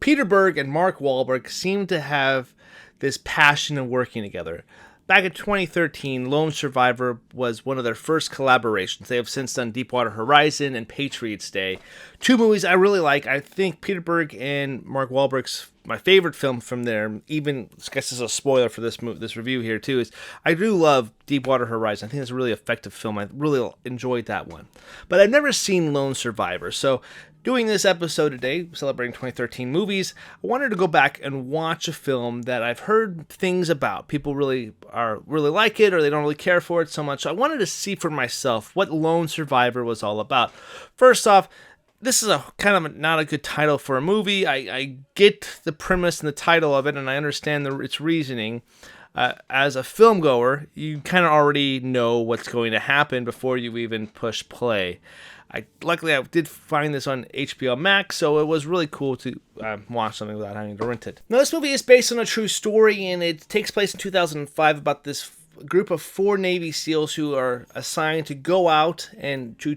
Peter Berg and Mark Wahlberg seem to have this passion in working together. Back in 2013, Lone Survivor was one of their first collaborations. They have since done Deepwater Horizon and Patriots Day. Two movies I really like. I think Peter Berg and Mark Wahlberg's my favorite film from there. Even, I guess this is a spoiler for this review here too, is I do love Deepwater Horizon. I think it's a really effective film. I really enjoyed that one. But I've never seen Lone Survivor, so doing this episode today, celebrating 2013 movies, I wanted to go back and watch a film that I've heard things about. People really like it, or they don't really care for it so much. So I wanted to see for myself what Lone Survivor was all about. First off, this is a kind of not a good title for a movie. I get the premise and the title of it, and I understand its reasoning. As a film goer, you kind of already know what's going to happen before you even push play. Luckily, I did find this on HBO Max, so it was really cool to watch something without having to rent it. Now, this movie is based on a true story, and it takes place in 2005 about this group of 4 Navy SEALs who are assigned to go out and to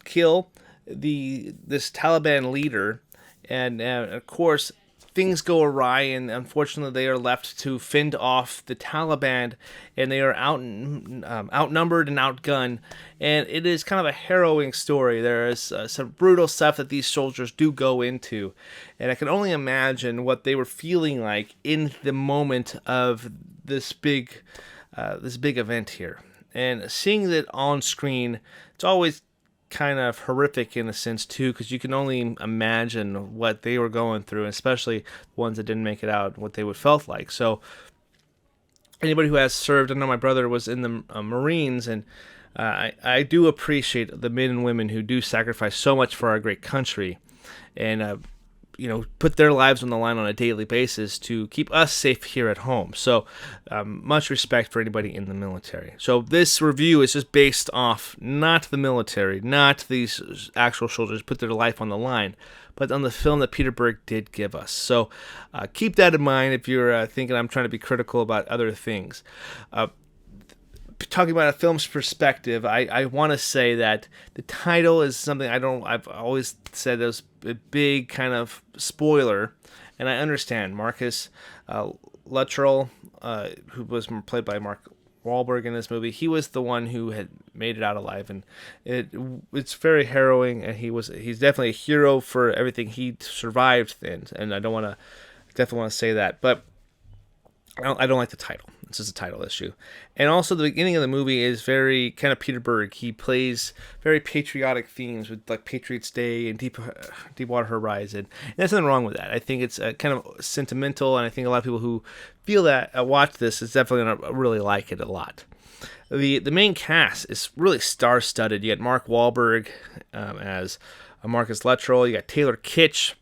kill this Taliban leader, and of course things go awry, and unfortunately they are left to fend off the Taliban, and they are outnumbered and outgunned, and it is kind of a harrowing story. There is some brutal stuff that these soldiers do go into, and I can only imagine what they were feeling like in the moment of this big event here, and seeing that on screen, it's always kind of horrific in a sense too, because you can only imagine what they were going through, especially the ones that didn't make it out, what they would felt like. So anybody who has served, I know my brother was in the Marines, and I do appreciate the men and women who do sacrifice so much for our great country, and put their lives on the line on a daily basis to keep us safe here at home. So much respect for anybody in the military. So this review is just based off not the military, not these actual soldiers put their life on the line, but on the film that Peter Berg did give us. So keep that in mind if you're thinking I'm trying to be critical about other things. Talking about a film's perspective, I want to say that the title is something I've always said was a big kind of spoiler, and I understand. Marcus Luttrell, who was played by Mark Wahlberg in this movie, he was the one who had made it out alive, and it's very harrowing, and he's definitely a hero for everything he survived in, and I definitely want to say that, but I don't like the title. This is a title issue. And also the beginning of the movie is very kind of Peter Berg. He plays very patriotic themes with like Patriots Day and Deepwater Horizon. And there's nothing wrong with that. I think it's kind of sentimental, and I think a lot of people who feel that watch this is definitely going to really like it a lot. The main cast is really star-studded. You got Mark Wahlberg as Marcus Luttrell. You got Taylor Kitsch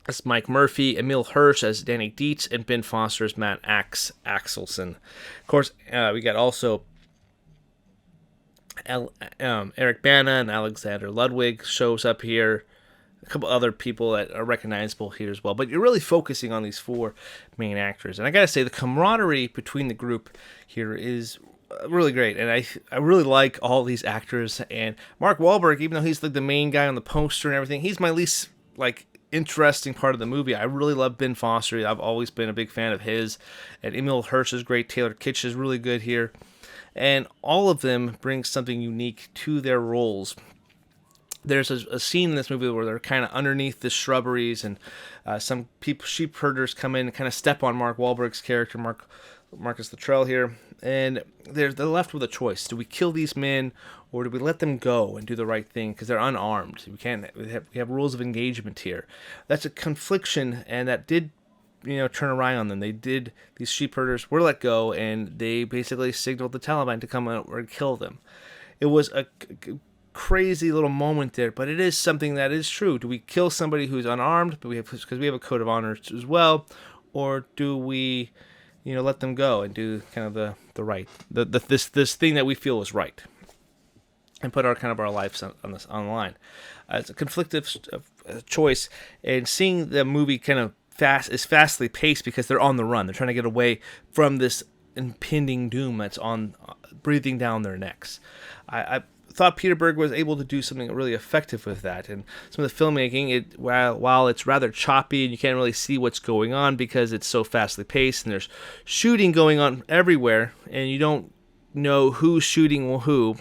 as Mike Murphy, Emile Hirsch as Danny Dietz, and Ben Foster as Matt Axelson. Of course, we got also Eric Bana and Alexander Ludwig shows up here. A couple other people that are recognizable here as well. But you're really focusing on these 4 main actors. And I gotta say, the camaraderie between the group here is really great. And I really like all these actors. And Mark Wahlberg, even though he's like the main guy on the poster and everything, he's my least interesting part of the movie. I really love Ben Foster. I've always been a big fan of his. And Emile Hirsch is great. Taylor Kitsch is really good here. And all of them bring something unique to their roles. There's a scene in this movie where they're kind of underneath the shrubberies, and some sheep herders come in and kind of step on Mark Wahlberg's character, Marcus Luttrell here, and they're left with a choice. Do we kill these men, or do we let them go and do the right thing because they're unarmed? We have rules of engagement here. That's a confliction, and that did turn around on them. These sheep herders were let go, and they basically signaled the Taliban to come out and kill them. It was a crazy little moment there, but it is something that is true. Do we kill somebody who's unarmed, because we have a code of honor as well, or do we let them go and do kind of the right, this thing that we feel is right, and put our lives on this online? It's a conflictive choice, and seeing the movie kind of fastly paced because they're on the run. They're trying to get away from this impending doom that's on breathing down their necks. thought Peter Berg was able to do something really effective with that. And some of the filmmaking, while it's rather choppy and you can't really see what's going on because it's so fastly paced and there's shooting going on everywhere and you don't know who's shooting who.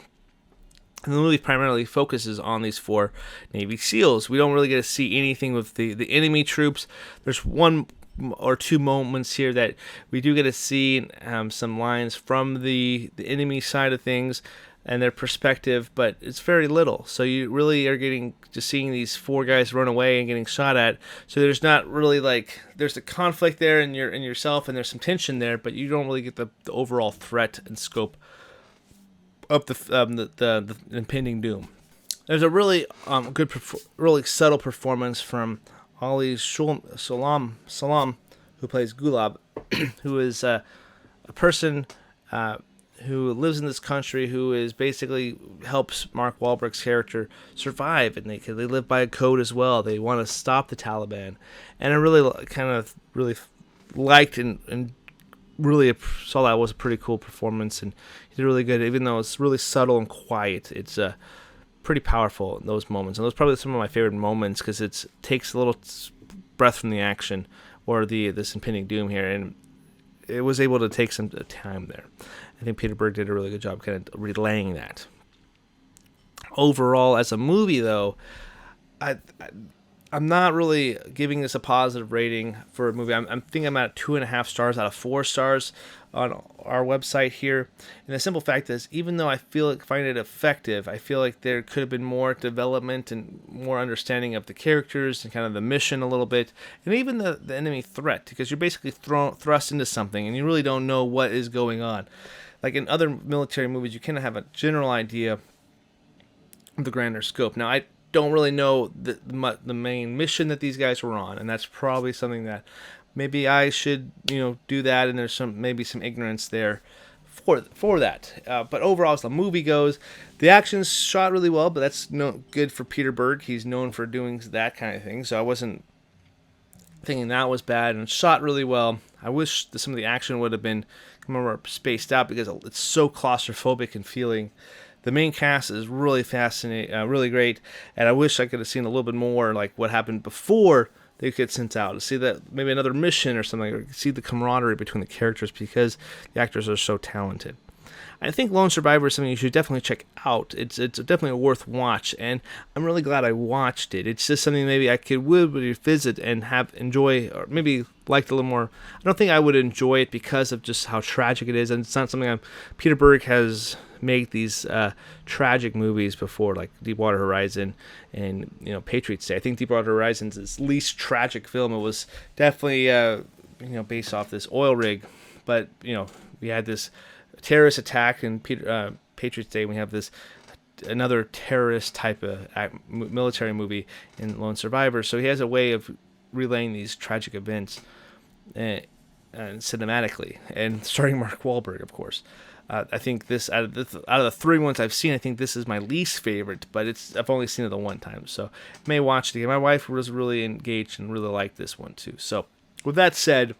And the movie primarily focuses on these 4 Navy SEALs. We don't really get to see anything with the enemy troops. There's 1 or 2 moments here that we do get to see some lines from the enemy side of things and their perspective, but it's very little. So you really are getting to seeing these 4 guys run away and getting shot at. So there's not really there's a conflict there in yourself and there's some tension there, but you don't really get the overall threat and scope of the impending doom. There's a really good, really subtle performance from Ali Salam, who plays Gulab, who is a person who lives in this country, who is basically helps Mark Wahlberg's character survive, and they live by a code as well. They want to stop the Taliban, and I really liked and really saw that was a pretty cool performance, and he did really good. Even though it's really subtle and quiet, it's pretty powerful in those moments. And those are probably some of my favorite moments because it takes a little breath from the action or this impending doom here, and it was able to take some time there. I think Peter Berg did a really good job kind of relaying that. Overall, as a movie, though, I'm not really giving this a positive rating for a movie. I think I'm at 2.5 stars out of 4 stars on our website here. And the simple fact is, even though I find it effective, I feel like there could have been more development and more understanding of the characters and kind of the mission a little bit, and even the enemy threat, because you're basically thrust into something and you really don't know what is going on. Like in other military movies, you kind of have a general idea of the grander scope. Now, I don't really know the main mission that these guys were on, and that's probably something that maybe I should do that, and there's maybe some ignorance there for that. But overall, as the movie goes, the action's shot really well, but that's good for Peter Berg. He's known for doing that kind of thing, so I wasn't thinking that was bad, and shot really well. I wish that some of the action would have been more spaced out because it's so claustrophobic and feeling. The main cast is really fascinating, really great, and I wish I could have seen a little bit more like what happened before they get sent out, to see that maybe another mission or something, or see the camaraderie between the characters because the actors are so talented. I think Lone Survivor is something you should definitely check out. It's definitely a worth watch, and I'm really glad I watched it. It's just something maybe I would revisit and enjoy, or maybe liked a little more. I don't think I would enjoy it because of just how tragic it is, and it's not something Peter Berg has made these tragic movies before, like Deepwater Horizon and Patriots Day. I think Deepwater Horizon's his least tragic film. It was definitely based off this oil rig, but we had this terrorist attack in Patriots Day. We have another terrorist type of military movie in Lone Survivor. So he has a way of relaying these tragic events and cinematically, and starring Mark Wahlberg, of course. I think this out of the 3 ones I've seen, I think this is my least favorite, but I've only seen it the one time, so I may watch it again. My wife was really engaged and really liked this one too. So with that said,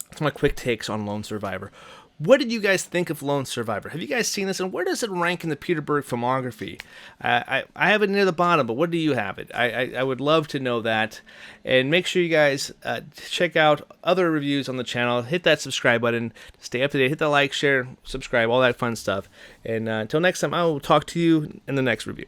that's my quick takes on Lone Survivor. What did you guys think of Lone Survivor? Have you guys seen this, and where does it rank in the Peter Berg filmography? I have it near the bottom, but where do you have it? I would love to know that. And make sure you guys check out other reviews on the channel. Hit that subscribe button to stay up to date. Hit the like, share, subscribe, all that fun stuff. And until next time, I will talk to you in the next review.